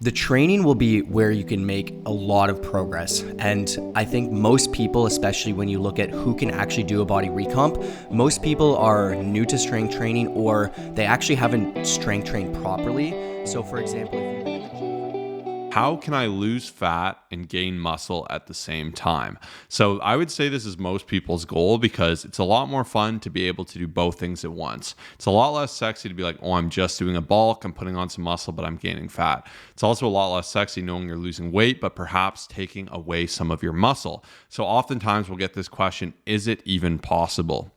The training will be where you can make a lot of progress. And I think most people, especially when you look at who can actually do a body recomp, most people are new to strength training or they actually haven't strength trained properly. So for example, if you've been in the gym. How can I lose fat and gain muscle at the same time? So I would say this is most people's goal because it's a lot more fun to be able to do both things at once. It's a lot less sexy to be like, oh, I'm just doing a bulk, I'm putting on some muscle, but I'm gaining fat. It's also a lot less sexy knowing you're losing weight, but perhaps taking away some of your muscle. So oftentimes we'll get this question, is it even possible?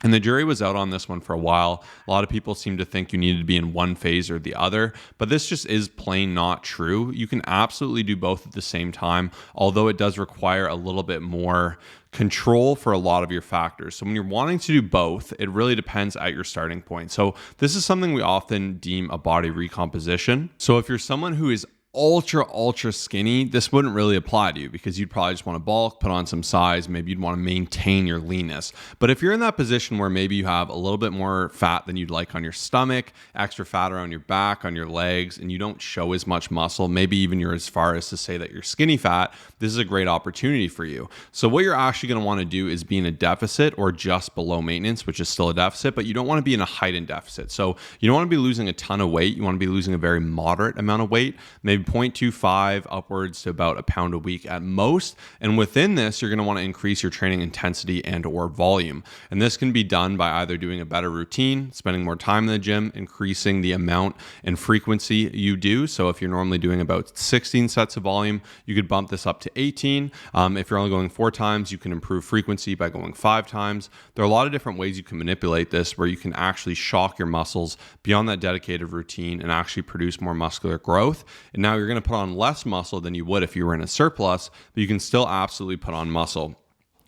And the jury was out on this one for a while. A lot of people seem to think you needed to be in one phase or the other, but this just is plain not true. You can absolutely do both at the same time, although it does require a little bit more control for a lot of your factors. So when you're wanting to do both, it really depends at your starting point. So this is something we often deem a body recomposition. So if you're someone who is ultra skinny, this wouldn't really apply to you because you'd probably just want to bulk, put on some size, maybe you'd want to maintain your leanness. But if you're in that position where maybe you have a little bit more fat than you'd like on your stomach, extra fat around your back, on your legs, and you don't show as much muscle, maybe even you're as far as to say that you're skinny fat, this is a great opportunity for you. So what you're actually going to want to do is be in a deficit or just below maintenance, which is still a deficit, but you don't want to be in a heightened deficit. So you don't want to be losing a ton of weight. You want to be losing a very moderate amount of weight, maybe 0.25 upwards to about a pound a week at most. And within this, you're going to want to increase your training intensity and or volume. And this can be done by either doing a better routine, spending more time in the gym, increasing the amount and frequency you do. So if you're normally doing about 16 sets of volume, you could bump this up to 18. If you're only going 4 times, you can improve frequency by going 5 times. There are a lot of different ways you can manipulate this where you can actually shock your muscles beyond that dedicated routine and actually produce more muscular growth. And now you're going to put on less muscle than you would if you were in a surplus, but you can still absolutely put on muscle.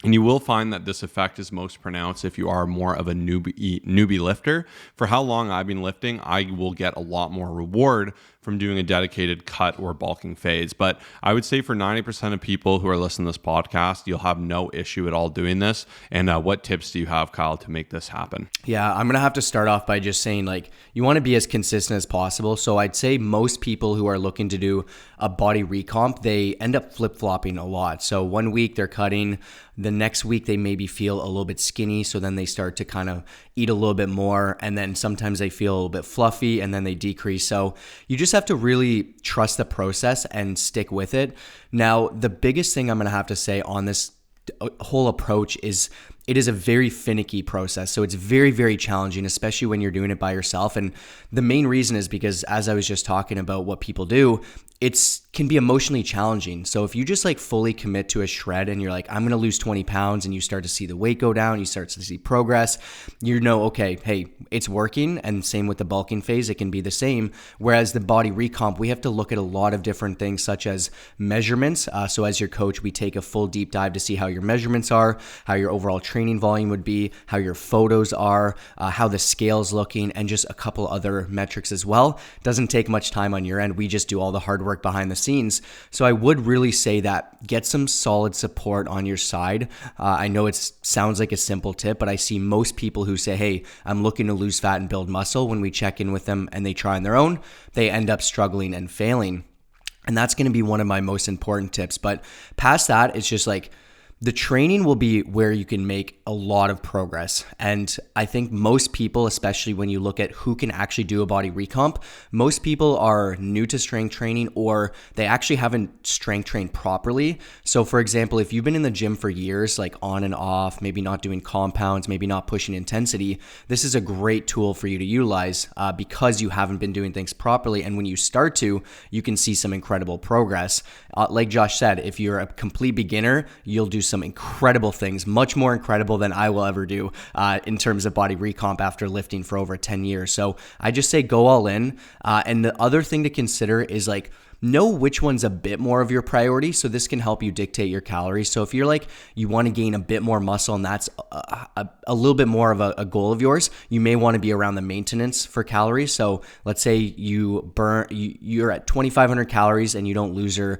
And you will find that this effect is most pronounced if you are more of a newbie lifter. For how long I've been lifting, I will get a lot more reward from doing a dedicated cut or bulking phase. But I would say for 90% of people who are listening to this podcast, you'll have no issue at all doing this. And what tips do you have, Kyle, to make this happen? Yeah, I'm going to have to start off by just saying you want to be as consistent as possible. So I'd say most people who are looking to do a body recomp, they end up flip-flopping a lot. So one week they're cutting, the next week they maybe feel a little bit skinny. So then they start to kind of eat a little bit more. And then sometimes they feel a little bit fluffy and then they decrease. So you just have to really trust the process and stick with it. Now, the biggest thing I'm going to have to say on this whole approach is it is a very finicky process. So it's very, very challenging, especially when you're doing it by yourself. And the main reason is because, as I was just talking about what people do, it can be emotionally challenging. So if you just fully commit to a shred and you're like, I'm going to lose 20 pounds and you start to see the weight go down, you start to see progress, okay, hey, it's working. And same with the bulking phase, it can be the same. Whereas the body recomp, we have to look at a lot of different things such as measurements. So as your coach, we take a full deep dive to see how your measurements are, how your overall training volume would be, how your photos are, how the scale's looking, and just a couple other metrics as well. Doesn't take much time on your end. We just do all the hard work behind the scenes. So I would really say that get some solid support on your side. I know it sounds like a simple tip, but I see most people who say, hey, I'm looking to lose fat and build muscle. When we check in with them and they try on their own, they end up struggling and failing. And that's going to be one of my most important tips. But past that, it's just the training will be where you can make a lot of progress. And I think most people, especially when you look at who can actually do a body recomp, most people are new to strength training or they actually haven't strength trained properly. So for example, if you've been in the gym for years, on and off, maybe not doing compounds, maybe not pushing intensity, this is a great tool for you to utilize because you haven't been doing things properly. And when you start to, you can see some incredible progress. Like Josh said, if you're a complete beginner, you'll do some incredible things, much more incredible than I will ever do in terms of body recomp after lifting for over 10 years. So I just say go all in. And the other thing to consider is know which one's a bit more of your priority. So this can help you dictate your calories. So if you're you want to gain a bit more muscle and that's a little bit more of a goal of yours, you may want to be around the maintenance for calories. So let's say you're at 2,500 calories and you don't lose or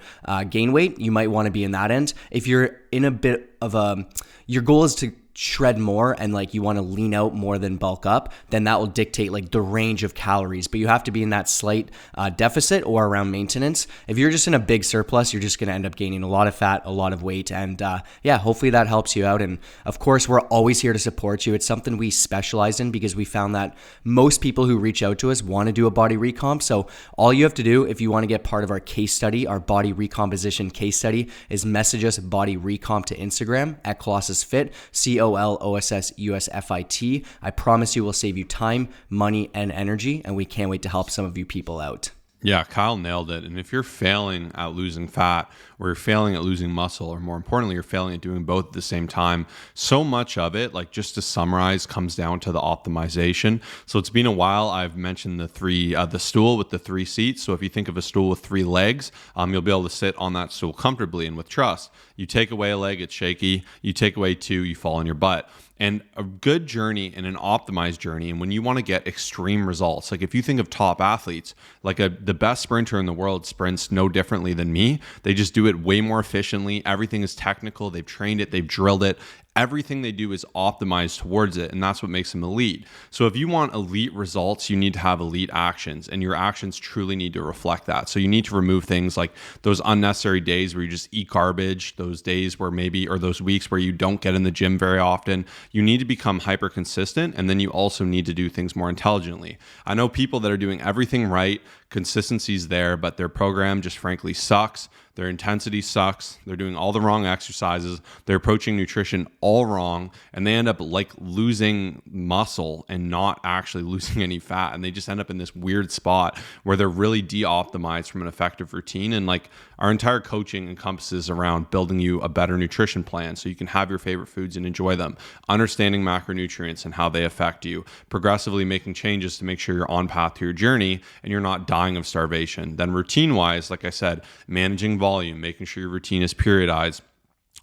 gain weight. You might want to be in that end. If you're in a bit of your goal is to shred more and like you want to lean out more than bulk up, then that will dictate like the range of calories. But you have to be in that slight deficit or around maintenance. If you're just in a big surplus, you're just going to end up gaining a lot of fat, a lot of weight. And yeah, hopefully that helps you out. And of course, we're always here to support you. It's something we specialize in because we found that most people who reach out to us want to do a body recomp. So all you have to do if you want to get part of our case study, our body recomposition case study, is message us body recomp to Instagram at colossusfit, colossusfit. I promise you we'll save you time, money, and energy, and we can't wait to help some of you people out. Yeah, Kyle nailed it. And if you're failing at losing fat, or you're failing at losing muscle, or more importantly, you're failing at doing both at the same time, so much of it, like just to summarize, comes down to the optimization. So it's been a while. I've mentioned the stool with the 3 seats. So if you think of a stool with 3 legs, you'll be able to sit on that stool comfortably and with trust. You take away a leg, it's shaky. You take away 2, you fall on your butt. And a good journey and an optimized journey, and when you want to get extreme results, like if you think of top athletes, like the best sprinter in the world sprints no differently than me. They just do it way more efficiently. Everything is technical. They've trained it. They've drilled it. Everything they do is optimized towards it, and that's what makes them elite. So if you want elite results, you need to have elite actions, and your actions truly need to reflect that. So you need to remove things like those unnecessary days where you just eat garbage, those days where maybe, or those weeks where you don't get in the gym very often. You need to become hyper consistent, and then you also need to do things more intelligently. I know people that are doing everything right, consistency's there, but their program just frankly sucks. Their intensity sucks. They're doing all the wrong exercises. They're approaching nutrition all wrong, and they end up like losing muscle and not actually losing any fat. And they just end up in this weird spot where they're really de-optimized from an effective routine. And like our entire coaching encompasses around building you a better nutrition plan so you can have your favorite foods and enjoy them, understanding macronutrients and how they affect you, progressively making changes to make sure you're on path to your journey and you're not dying of starvation. Then routine-wise, like I said, managing volume, making sure your routine is periodized,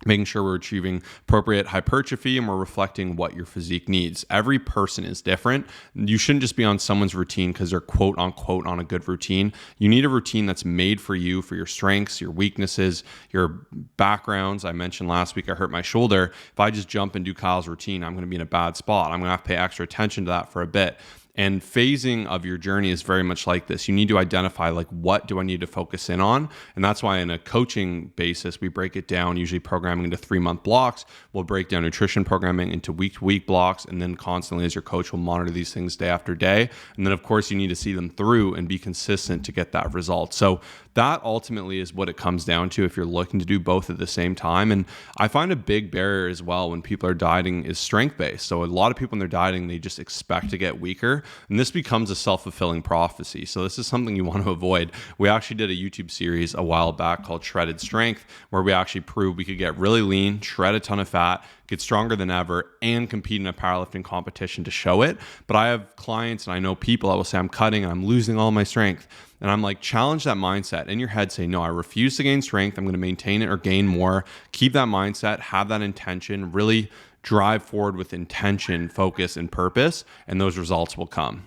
making sure we're achieving appropriate hypertrophy and we're reflecting what your physique needs. Every person is different. You shouldn't just be on someone's routine because they're quote unquote on a good routine. You need a routine that's made for you, for your strengths, your weaknesses, your backgrounds. I mentioned last week I hurt my shoulder. If I just jump and do Kyle's routine, I'm going to be in a bad spot. I'm going to have to pay extra attention to that for a bit. And phasing of your journey is very much like this. You need to identify like, what do I need to focus in on? And that's why in a coaching basis, we break it down, usually programming into 3-month blocks. We'll break down nutrition programming into week-to-week blocks. And then constantly as your coach will monitor these things day after day. And then of course you need to see them through and be consistent to get that result. So that ultimately is what it comes down to if you're looking to do both at the same time. And I find a big barrier as well when people are dieting is strength-based. So a lot of people when they're dieting, they just expect to get weaker. And this becomes a self-fulfilling prophecy. So this is something you want to avoid. We actually did a YouTube series a while back called Shredded Strength, where we actually proved we could get really lean, shred a ton of fat, get stronger than ever, and compete in a powerlifting competition to show it. But I have clients and I know people that will say, I'm cutting and I'm losing all my strength. And I'm like, challenge that mindset. In your head, say, no, I refuse to gain strength. I'm going to maintain it or gain more. Keep that mindset, have that intention, really drive forward with intention, focus, and purpose, and those results will come.